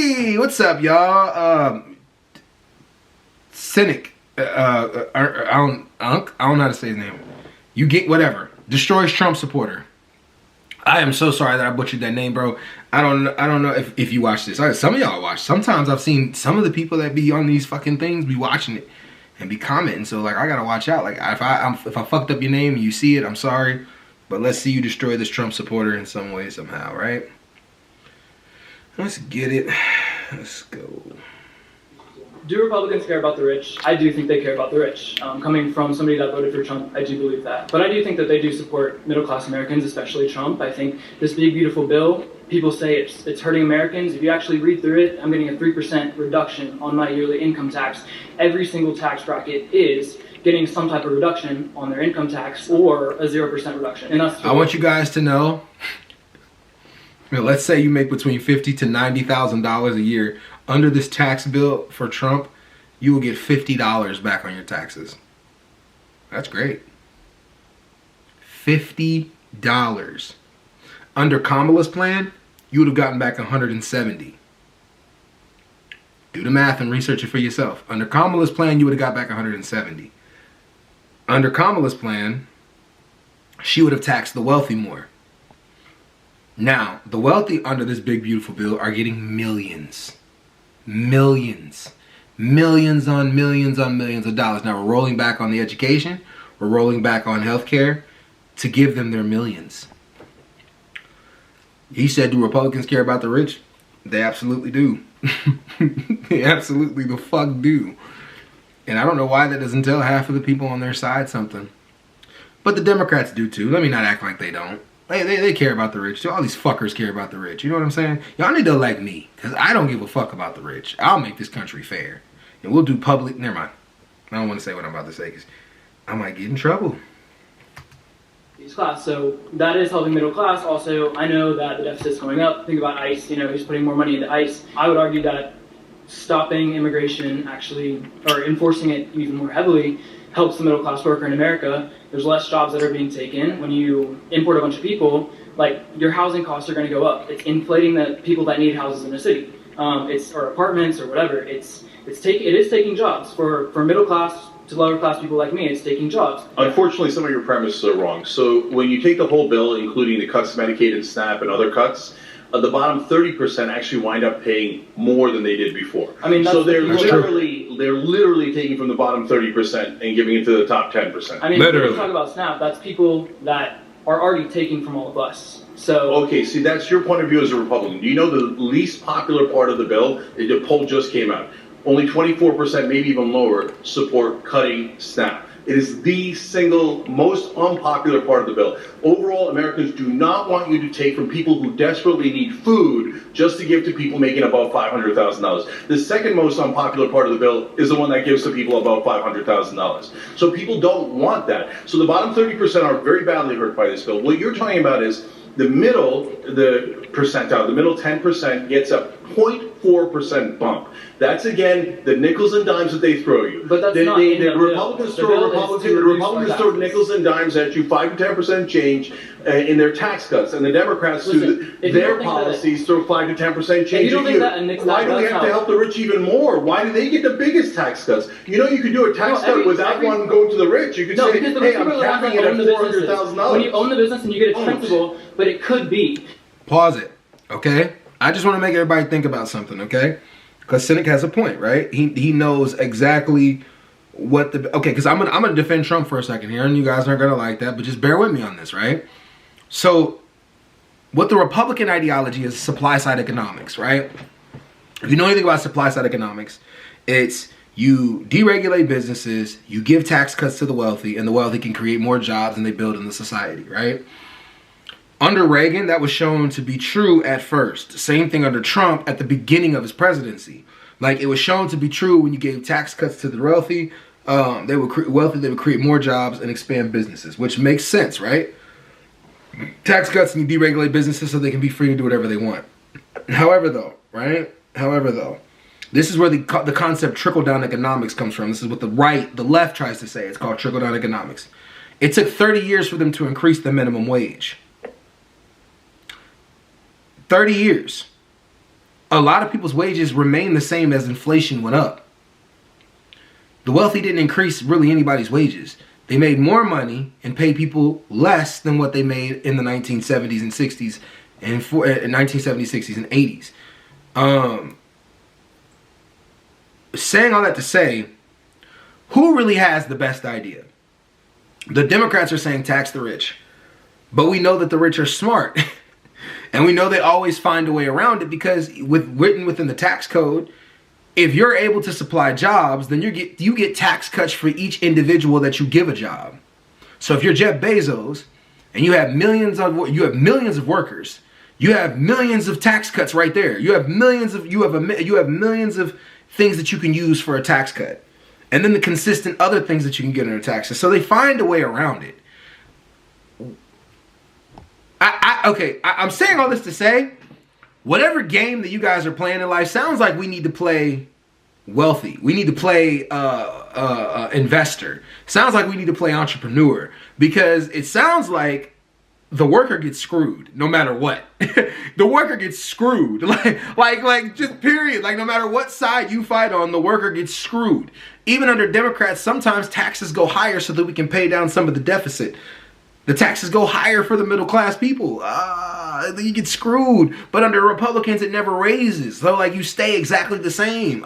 Hey, what's up, y'all? Cenk, I don't know how to say his name. You get whatever. Destroys Trump supporter. I am so sorry that I butchered that name, bro. I don't know if you watch this. Some of y'all watch. Sometimes I've seen some of the people that be on these fucking things be watching it and be commenting. So like, I gotta watch out. Like if I fucked up your name and you see it, I'm sorry. But let's see you destroy this Trump supporter in some way, somehow, right? Let's get it. Let's go. Do Republicans care about the rich? I do think they care about the rich. Coming from somebody that voted for Trump, I do believe that. But I do think that they do support middle-class Americans, especially Trump. I think this big, beautiful bill, people say it's hurting Americans. If you actually read through it, I'm getting a 3% reduction on my yearly income tax. Every single tax bracket is getting some type of reduction on their income tax or a 0% reduction. And that's I want you guys to know, let's say you make between $50,000 to $90,000 a year. Under this tax bill for Trump, you will get $50 back on your taxes. That's great. $50. Under Kamala's plan, you would have gotten back $170. Do the math and research it for yourself. Under Kamala's plan, you would have got back $170. Under Kamala's plan, she would have taxed the wealthy more. Now, the wealthy under this big, beautiful bill are getting millions. Millions. Millions on millions on millions of dollars. Now, we're rolling back on the education. We're rolling back on healthcare to give them their millions. He said, do Republicans care about the rich? They absolutely do. They absolutely the fuck do. And I don't know why that doesn't tell half of the people on their side something. But the Democrats do too. Let me not act like they don't. They care about the rich too. All these fuckers care about the rich. You know what I'm saying? Y'all need to elect me, because I don't give a fuck about the rich. I'll make this country fair. And we'll do public... Never mind. I don't want to say what I'm about to say, because I might get in trouble. Class. So that is helping middle class. Also, I know that the deficit's going up. Think about ICE. You know, he's putting more money into ICE. I would argue that stopping immigration actually, or enforcing it even more heavily, helps the middle class worker in America. There's less jobs that are being taken. When you import a bunch of people, like, your housing costs are going to go up. It's inflating the people that need houses in a city. Or apartments or whatever. It is taking jobs for middle class to lower class people like me. It's taking jobs. Unfortunately, some of your premises are wrong. So when you take the whole bill, including the cuts to Medicaid and SNAP and other cuts, the bottom 30% actually wind up paying more than they did before. I mean, so they're literally taking from the bottom 30% and giving it to the top 10%. I mean, when you talk about SNAP, that's people that are already taking from all of us. So okay, see, that's your point of view as a Republican. Do you know the least popular part of the bill? The poll just came out. Only 24%, maybe even lower, support cutting SNAP. It is the single most unpopular part of the bill. Overall, Americans do not want you to take from people who desperately need food just to give to people making above $500,000. The second most unpopular part of the bill is the one that gives to people above $500,000. So people don't want that. So the bottom 30% are very badly hurt by this bill. What you're talking about is the middle 10% gets a 0.4% bump. That's, again, the nickels and dimes that they throw you. But that's not in the Republicans throw nickels and dimes at you, 5 to 10% change in their tax cuts, and the Democrats through their policies throw 5 to 10% change at you. Why do we have to help the rich even more? Why do they get the biggest tax cuts? You know, you could do a tax cut without one going to the rich. You could say, hey, I'm capping it at $400,000. When you own the business and you get a principal, but it could be. Pause it, okay? I just want to make everybody think about something, okay? Because Cenk has a point, right? He knows exactly what the... Okay, because I'm gonna defend Trump for a second here, and you guys aren't going to like that, but just bear with me on this, right? So, what the Republican ideology is supply-side economics, right? If you know anything about supply-side economics, it's you deregulate businesses, you give tax cuts to the wealthy, and the wealthy can create more jobs and they build in the society, right? Under Reagan, that was shown to be true at first. Same thing under Trump at the beginning of his presidency. Like, it was shown to be true when you gave tax cuts to the wealthy. They would create more jobs and expand businesses, which makes sense, right? Tax cuts and you deregulate businesses so they can be free to do whatever they want. However, though, right? This is where the concept trickle-down economics comes from. This is what the left tries to say. It's called trickle-down economics. It took 30 years for them to increase the minimum wage. 30 years. a lot of people's wages remain the same as inflation went up. The wealthy didn't increase really anybody's wages. They made more money and paid people less than what they made in the 1970s and 60s and in 1970s, 60s, and 80s. Saying all that to say, who really has the best idea? The Democrats are saying tax the rich. But we know that the rich are smart. And we know they always find a way around it because written within the tax code, if you're able to supply jobs, then you get tax cuts for each individual that you give a job. So if you're Jeff Bezos and you have millions of workers, you have millions of tax cuts right there. You have millions of things that you can use for a tax cut. And then the consistent other things that you can get in a taxes. So they find a way around it. I'm saying all this to say, whatever game that you guys are playing in life sounds like we need to play wealthy. We need to play investor. Sounds like we need to play entrepreneur. Because it sounds like the worker gets screwed no matter what. The worker gets screwed. Like just period. Like no matter what side you fight on, the worker gets screwed. Even under Democrats, sometimes taxes go higher so that we can pay down some of the deficit. The taxes go higher for the middle class people. You get screwed. But under Republicans, it never raises. So like you stay exactly the same.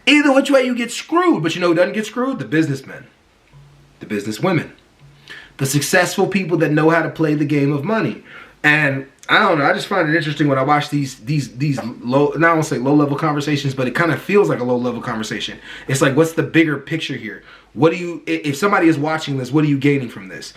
Either which way you get screwed. But you know who doesn't get screwed? The businessmen. The businesswomen. The successful people that know how to play the game of money. And I don't know, I just find it interesting when I watch these low, not I won't say low level conversations, but it kind of feels like a low level conversation. It's like, what's the bigger picture here? What do you, if somebody is watching this, what are you gaining from this?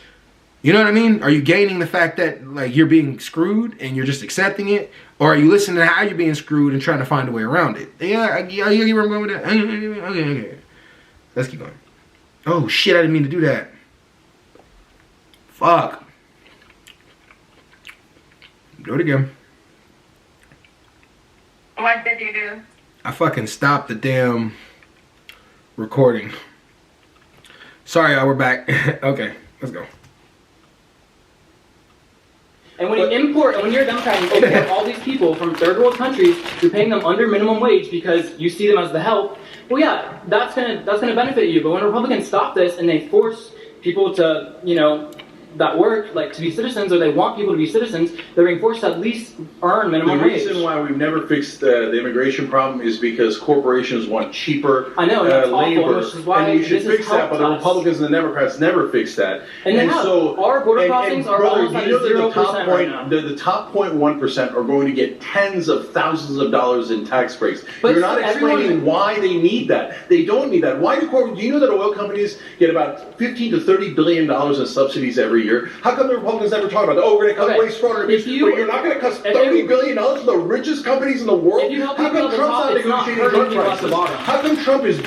You know what I mean? Are you gaining the fact that like you're being screwed and you're just accepting it? Or are you listening to how you're being screwed and trying to find a way around it? Yeah, you get where I'm going with that? Okay. Let's keep going. Oh shit, I didn't mean to do that. Fuck. Do it again. What did you do? I fucking stopped the damn recording. Sorry, y'all, we're back. Okay, let's go. And when you're a Democrat, you import all these people from third world countries, you're paying them under minimum wage because you see them as the help. Well, yeah, that's gonna benefit you. But when Republicans stop this and they force people to, that work, like to be citizens, or they want people to be citizens, they're being forced to at least earn minimum wage. The reason why we've never fixed the immigration problem is because corporations want cheaper labor, which is why and you should fix that, but the Republicans and the Democrats never fix that. And so our border crossings are almost at 0% right now. The top 0.1% are going to get tens of thousands of dollars in tax breaks. But you're not explaining why they need that. They don't need that. Why do you know that oil companies get about $15 to $30 billion in subsidies every year? How come the Republicans never talk about that? Oh, we're going to cut waste, fraud, and abuse. But you're not going to cut $30 billion to the richest companies in the world? How come Trump's not negotiating drug prices? How come Trump is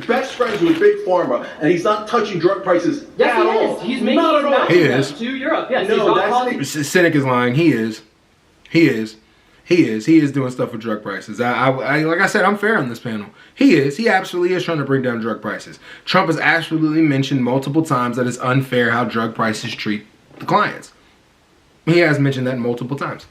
best friends with Big Pharma and he's not touching drug prices at all? He's making it to Europe. Yes, Cenk is lying. He is doing stuff with drug prices. I like I said, I'm fair on this panel. He absolutely is trying to bring down drug prices. Trump has absolutely mentioned multiple times that it's unfair how drug prices treat the clients. He has mentioned that multiple times.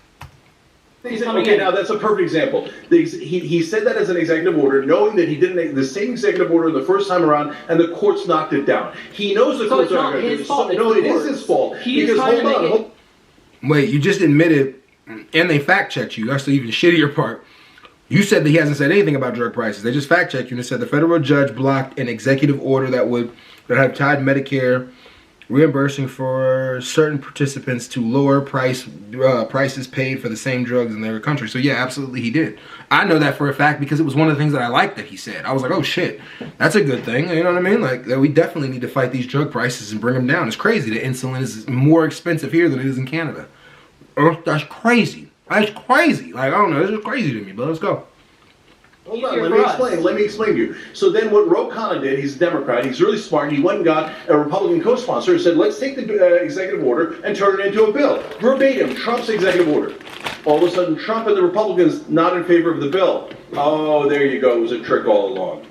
Okay, now that's a perfect example. He said that as an executive order, knowing that he didn't the same executive order the first time around, and the courts knocked it down. He knows the courts are going to do it. No, it is his fault. Because hold on. Wait, you just admitted, and they fact checked you. That's the even shittier part. You said that he hasn't said anything about drug prices. They just fact checked you and said the federal judge blocked an executive order that had tied Medicare reimbursing for certain participants to lower prices paid for the same drugs in their country. So yeah, absolutely he did. I know that for a fact because it was one of the things that I liked that he said. I was like, oh shit, that's a good thing. You know what I mean? Like, that we definitely need to fight these drug prices and bring them down. It's crazy that insulin is more expensive here than it is in Canada. That's crazy. That's crazy. Like, I don't know. This is crazy to me, but let's go. Hold on, let me explain to you. So then what Ro Khanna did, he's a Democrat, he's really smart, he went and got a Republican co-sponsor and said, let's take the executive order and turn it into a bill. Verbatim, Trump's executive order. All of a sudden, Trump and the Republicans not in favor of the bill. Oh, there you go. It was a trick all along.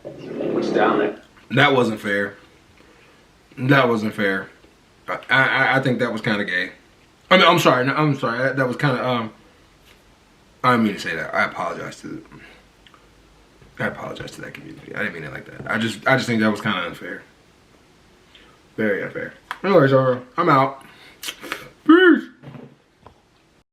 What's down there? That wasn't fair. That wasn't fair. I think that was kind of gay. I mean, I'm sorry. That was kind of I didn't mean to say that. I apologize to that community. I didn't mean it like that. I just think that was kind of unfair. Very unfair. Anyways, I'm out. Peace.